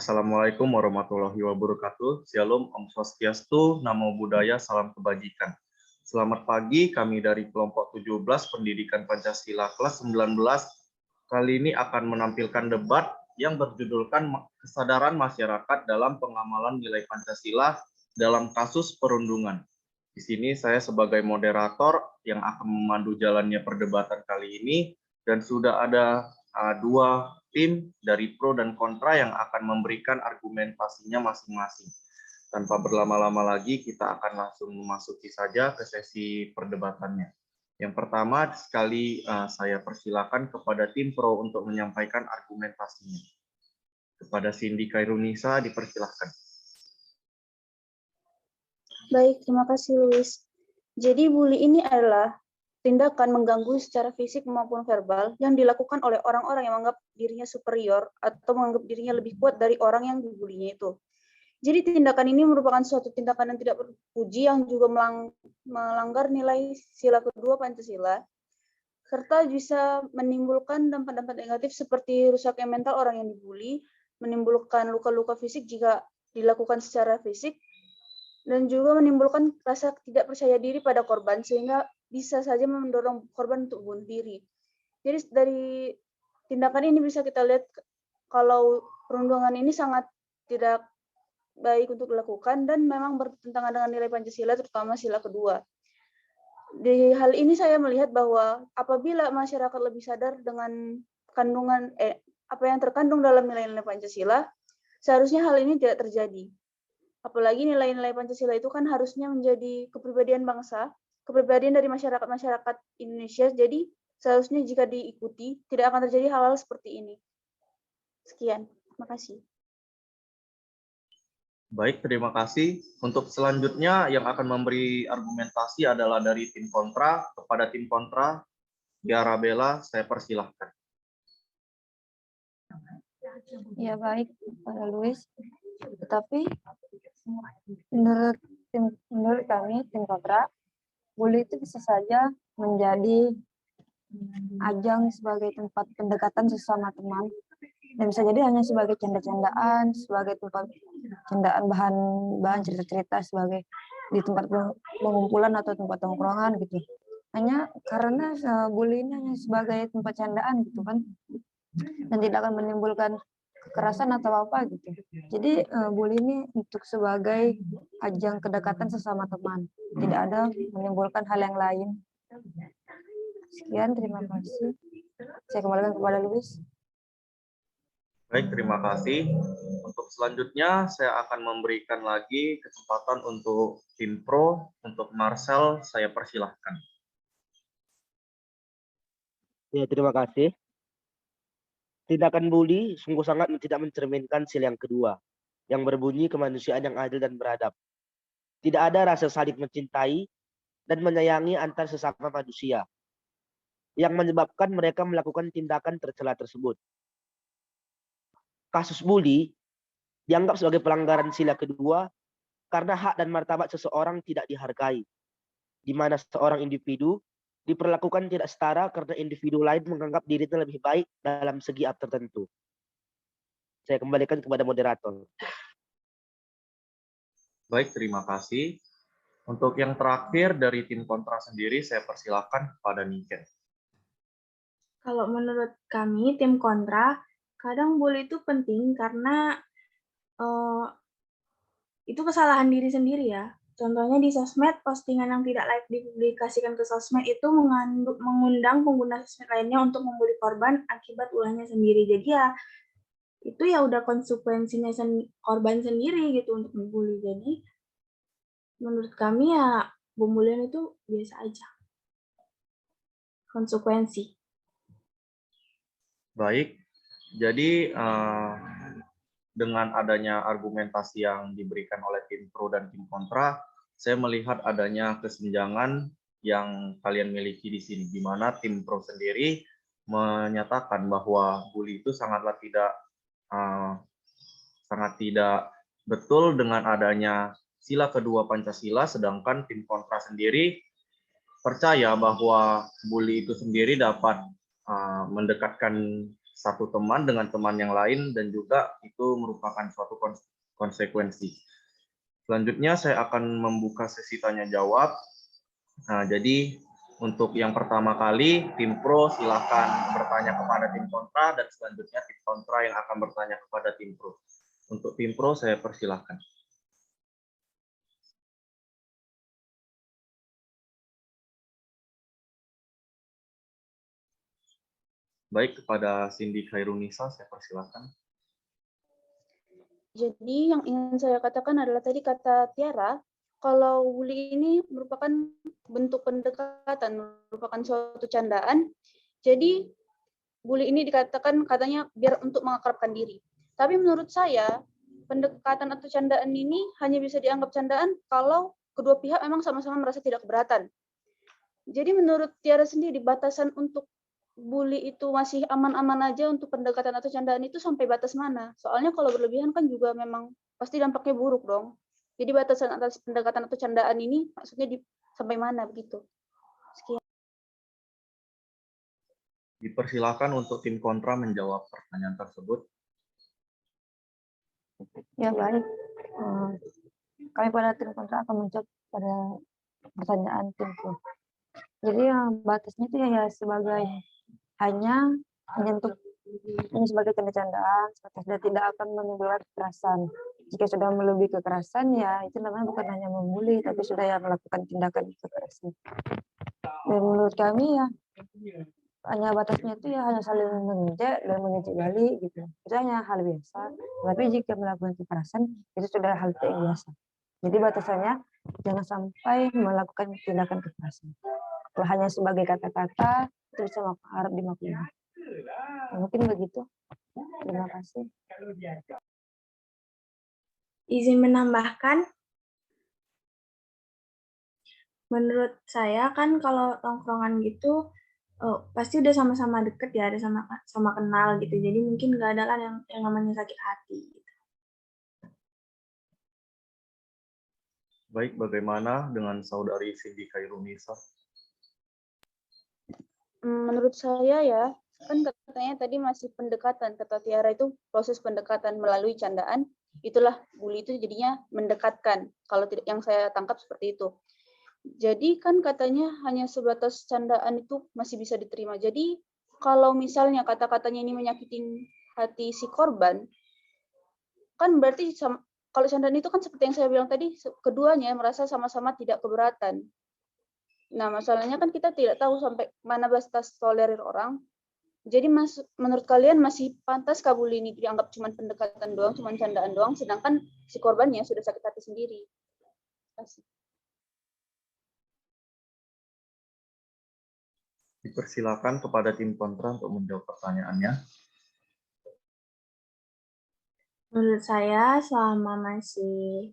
Assalamualaikum warahmatullahi wabarakatuh. Shalom, Om Swastiastu, Namo Buddhaya, salam kebajikan. Selamat pagi, kami dari kelompok 17 Pendidikan Pancasila kelas 19. Kali ini akan menampilkan debat yang berjudulkan Kesadaran Masyarakat dalam Pengamalan Nilai Pancasila dalam Kasus Perundungan. Di sini saya sebagai moderator yang akan memandu jalannya perdebatan kali ini, dan sudah ada dua tim dari pro dan kontra yang akan memberikan argumentasinya masing-masing. Tanpa berlama-lama lagi, kita akan langsung memasuki saja ke sesi perdebatannya. Yang pertama, sekali saya persilakan kepada tim pro untuk menyampaikan argumentasinya. Kepada Cindy Kairunisa, dipersilahkan. Baik, terima kasih Luis. Jadi bully ini adalah tindakan mengganggu secara fisik maupun verbal yang dilakukan oleh orang-orang yang menganggap dirinya superior atau menganggap dirinya lebih kuat dari orang yang dibulinya itu. Jadi tindakan ini merupakan suatu tindakan yang tidak terpuji yang juga melanggar nilai sila kedua Pancasila, serta bisa menimbulkan dampak-dampak negatif seperti rusaknya mental orang yang dibully, menimbulkan luka-luka fisik jika dilakukan secara fisik, dan juga menimbulkan rasa tidak percaya diri pada korban sehingga bisa saja mendorong korban untuk bunuh diri. Jadi dari tindakan ini bisa kita lihat kalau perundungan ini sangat tidak baik untuk dilakukan dan memang bertentangan dengan nilai Pancasila terutama sila kedua. Di hal ini saya melihat bahwa apabila masyarakat lebih sadar dengan kandungan apa yang terkandung dalam nilai-nilai Pancasila, seharusnya hal ini tidak terjadi. Apalagi nilai-nilai Pancasila itu kan harusnya menjadi kepribadian bangsa, kepribadian dari masyarakat Indonesia. Jadi seharusnya jika diikuti tidak akan terjadi hal-hal seperti ini. Sekian, terima kasih. Baik, terima kasih. Untuk selanjutnya yang akan memberi argumentasi adalah dari tim kontra. Kepada tim kontra, Arabella, saya persilahkan. Ya baik, Pak Luis. Tetapi menurut kami tim kontra, bully itu bisa saja menjadi ajang sebagai tempat pendekatan sesama teman, dan bisa jadi hanya sebagai canda-candaan, sebagai tempat candaan bahan cerita-cerita, sebagai di tempat pengumpulan atau tempat tongkrongan gitu. Hanya karena bully ini hanya sebagai tempat candaan gitu kan, dan tidak akan menimbulkan kekerasan atau apa gitu. Jadi bully ini untuk sebagai ajang kedekatan sesama teman, tidak ada menimbulkan hal yang lain. Sekian, terima kasih. Saya kembalikan kepada Luis. Baik, terima kasih. Untuk selanjutnya saya akan memberikan lagi kesempatan untuk tim pro. Untuk Marcel, saya persilahkan. Ya, terima kasih. Tindakan bully sungguh sangat tidak mencerminkan sila yang kedua, yang berbunyi kemanusiaan yang adil dan beradab. Tidak ada rasa saling mencintai dan menyayangi antar sesama manusia, yang menyebabkan mereka melakukan tindakan tercela tersebut. Kasus bully dianggap sebagai pelanggaran sila kedua karena hak dan martabat seseorang tidak dihargai, di mana seorang individu diperlakukan tidak setara karena individu lain menganggap dirinya lebih baik dalam segi tertentu. Saya kembalikan kepada moderator. Baik, terima kasih. Untuk yang terakhir dari tim kontra sendiri, saya persilakan kepada Niken. Kalau menurut kami, tim kontra, kadang bully itu penting karena itu kesalahan diri sendiri ya. Contohnya di sosmed, postingan yang tidak layak dipublikasikan ke sosmed itu mengundang pengguna sosmed lainnya untuk membuli korban akibat ulahnya sendiri. Jadi ya, itu ya udah konsekuensinya korban sendiri gitu untuk membuli. Jadi menurut kami ya pembulian itu biasa aja. Konsekuensi. Baik, jadi dengan adanya argumentasi yang diberikan oleh tim pro dan tim kontra, saya melihat adanya kesenjangan yang kalian miliki di sini, di mana tim pro sendiri menyatakan bahwa bully itu sangat tidak betul dengan adanya sila kedua Pancasila, sedangkan tim kontra sendiri percaya bahwa bully itu sendiri dapat mendekatkan satu teman dengan teman yang lain, dan juga itu merupakan suatu konsekuensi. Selanjutnya saya akan membuka sesi tanya jawab. Nah, jadi untuk yang pertama kali, tim pro silakan bertanya kepada tim kontra, dan selanjutnya tim kontra yang akan bertanya kepada tim pro. Untuk tim pro saya persilahkan. Baik, kepada Cindy Khairunisa saya persilahkan. Jadi yang ingin saya katakan adalah tadi kata Tiara, kalau bully ini merupakan bentuk pendekatan, merupakan suatu candaan. Jadi bully ini dikatakan katanya biar untuk mengakrabkan diri. Tapi menurut saya pendekatan atau candaan ini hanya bisa dianggap candaan kalau kedua pihak memang sama-sama merasa tidak keberatan. Jadi menurut Tiara sendiri batasan untuk bully itu masih aman-aman aja untuk pendekatan atau candaan itu sampai batas mana? Soalnya kalau berlebihan kan juga memang pasti dampaknya buruk dong. Jadi batasan atas pendekatan atau candaan ini maksudnya sampai mana begitu? Sekian. Dipersilakan untuk tim kontra menjawab pertanyaan tersebut. Ya baik. Kami pada tim kontra akan menjawab pada pertanyaan tim pro. Jadi batasnya itu ya sebagai hanya menyentuh ini sebagai canda-candaan, sudah tidak akan menimbulkan kekerasan. Jika sudah melebihi kekerasan, ya itu namanya bukan hanya membuli, tapi sudah ya melakukan tindakan kekerasan. Dan menurut kami ya hanya batasnya itu ya hanya saling mengejek dan mengejek balik gitu. Itu hanya hal biasa. Tapi jika melakukan kekerasan itu sudah hal yang biasa. Jadi batasannya jangan sampai melakukan tindakan kekerasan. Kalau hanya sebagai kata-kata itu bisa harap dimaklumi. Mungkin begitu. Terima kasih. Izin menambahkan, menurut saya kan kalau tongkrongan gitu pasti udah sama-sama deket ya, ada sama kenal gitu. Jadi mungkin nggak ada kan yang namanya sakit hati. Gitu. Baik, bagaimana dengan saudari Cindy Khairunisa? Menurut saya ya, kan katanya tadi masih pendekatan, kata Tiara itu proses pendekatan melalui candaan, itulah bully itu jadinya mendekatkan, kalau tidak yang saya tangkap seperti itu. Jadi kan katanya hanya sebatas candaan itu masih bisa diterima. Jadi kalau misalnya kata-katanya ini menyakitin hati si korban, kan berarti kalau candaan itu kan seperti yang saya bilang tadi, keduanya merasa sama-sama tidak keberatan. Nah, masalahnya kan kita tidak tahu sampai mana batas tolerir orang. Jadi menurut kalian masih pantas bully ini dianggap cuma pendekatan doang, cuma candaan doang, sedangkan si korbannya sudah sakit hati sendiri. Kasih. Dipersilakan kepada tim kontra untuk menjawab pertanyaannya. Menurut saya selama masih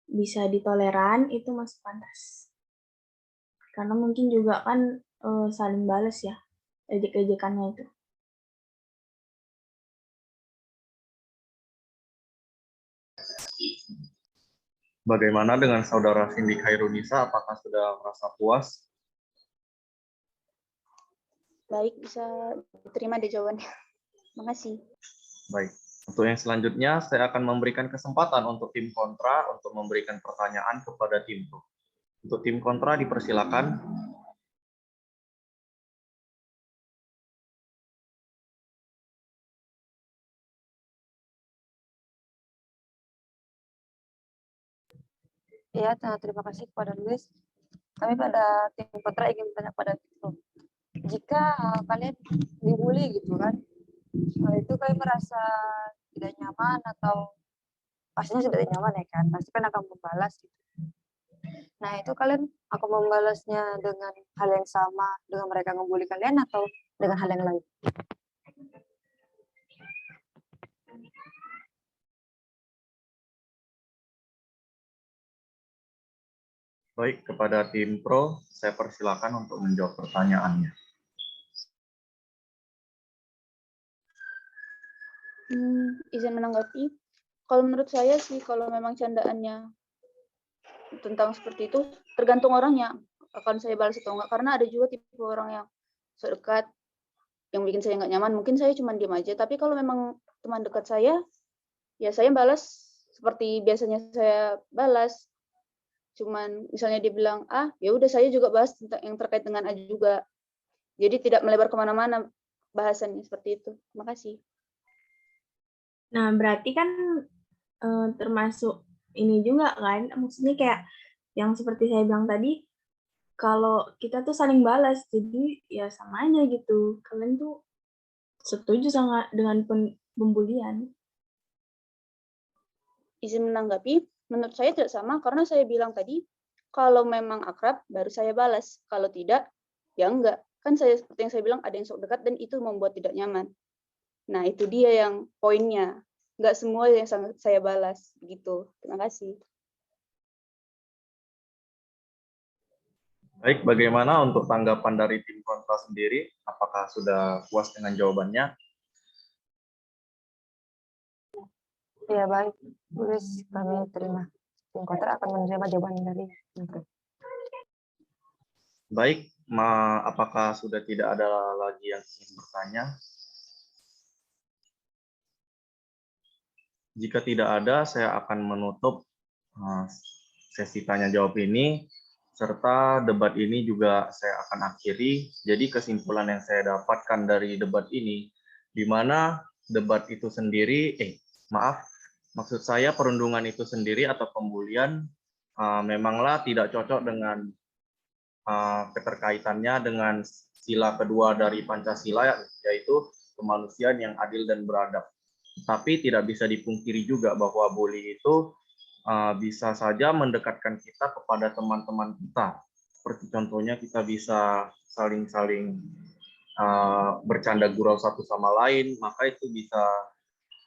bisa ditoleran itu masih pantas. Karena mungkin juga kan saling balas ya, ejek-ejekannya itu. Bagaimana dengan saudara Cindy Khairunisa? Apakah sudah merasa puas? Baik, bisa diterima deh jawabannya. Makasih. Baik. Untuk yang selanjutnya, saya akan memberikan kesempatan untuk tim kontra untuk memberikan pertanyaan kepada tim pro. Untuk tim kontra, dipersilakan. Ya, terima kasih kepada Luis. Kami pada tim kontra ingin bertanya pada tim pro. Jika kalian dibully gitu kan, itu kalian merasa tidak nyaman atau pastinya sudah tidak nyaman ya kan, pasti kan akan membalas gitu. Nah itu kalian akan membalasnya dengan hal yang sama dengan mereka ngebully kalian atau dengan hal yang lain? Baik, kepada tim pro, saya persilakan untuk menjawab pertanyaannya. Izin menanggapi. Kalau menurut saya sih, kalau memang candaannya tentang seperti itu, tergantung orangnya akan saya balas atau enggak. Karena ada juga tipe orang yang sedekat, yang bikin saya nggak nyaman, mungkin saya cuma diam aja. Tapi kalau memang teman dekat saya, ya saya balas seperti biasanya saya balas. Cuman misalnya dia bilang A, ya udah saya juga bahas tentang yang terkait dengan A juga. Jadi tidak melebar kemana-mana bahasannya seperti itu. Terima kasih. Nah, berarti kan termasuk ini juga kan, maksudnya kayak yang seperti saya bilang tadi, kalau kita tuh saling balas, jadi ya sama aja gitu. Kalian tuh setuju sama dengan pembulian. Izin menanggapi, menurut saya tidak sama karena saya bilang tadi, kalau memang akrab baru saya balas. Kalau tidak, ya enggak. Kan saya seperti yang saya bilang ada yang sok dekat dan itu membuat tidak nyaman. Nah, itu dia yang poinnya. Enggak semua yang saya balas begitu. Terima kasih. Baik, bagaimana untuk tanggapan dari tim kontra sendiri? Apakah sudah puas dengan jawabannya? Ya baik, Luis, kami terima. Tim kontra akan menerima jawaban dari Menteri. Baik, apakah sudah tidak ada lagi yang ingin bertanya? Jika tidak ada, saya akan menutup sesi tanya jawab ini, serta debat ini juga saya akan akhiri. Jadi kesimpulan yang saya dapatkan dari debat ini, di mana debat itu sendiri, maksud saya perundungan itu sendiri atau pembulian memanglah tidak cocok dengan keterkaitannya dengan sila kedua dari Pancasila, yaitu kemanusiaan yang adil dan beradab. Tapi tidak bisa dipungkiri juga bahwa bully itu bisa saja mendekatkan kita kepada teman-teman kita. Seperti contohnya kita bisa saling-saling bercanda gurau satu sama lain, maka itu bisa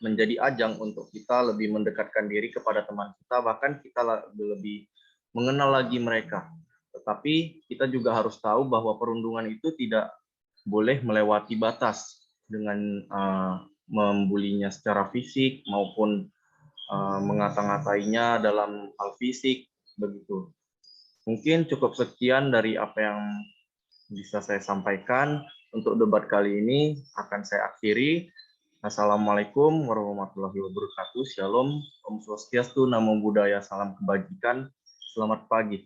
menjadi ajang untuk kita lebih mendekatkan diri kepada teman kita, bahkan kita lebih mengenal lagi mereka. Tetapi kita juga harus tahu bahwa perundungan itu tidak boleh melewati batas dengan membulinya secara fisik maupun mengata-ngatainya dalam hal fisik, begitu. Mungkin cukup sekian dari apa yang bisa saya sampaikan. Untuk debat kali ini akan saya akhiri. Assalamualaikum warahmatullahi wabarakatuh. Shalom, Om Swastiastu, Namo Buddhaya, salam kebajikan. Selamat pagi.